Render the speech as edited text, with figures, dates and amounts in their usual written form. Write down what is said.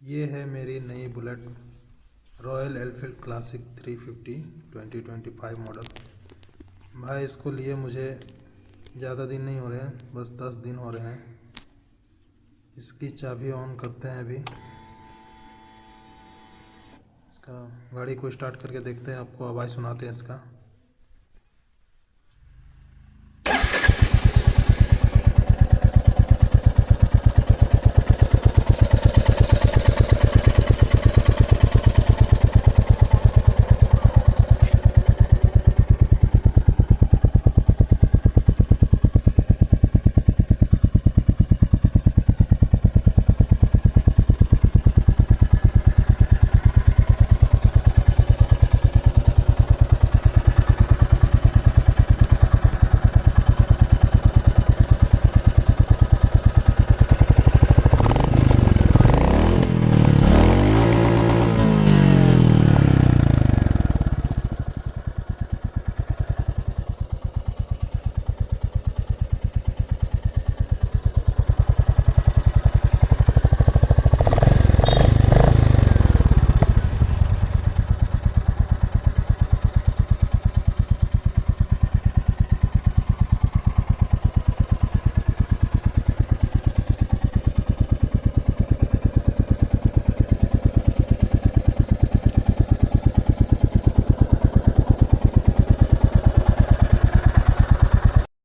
ये है मेरी नई bullet royal Enfield classic 350 2025 model. भाई इसको लिए मुझे ज़्यादा दिन नहीं हो रहे हैं, बस 10 दिन हो रहे हैं। इसकी चाबी ऑन करते हैं अभी। इसका गाड़ी को स्टार्ट करके देखते हैं, आपको आवाज़ सुनाते हैं इसका।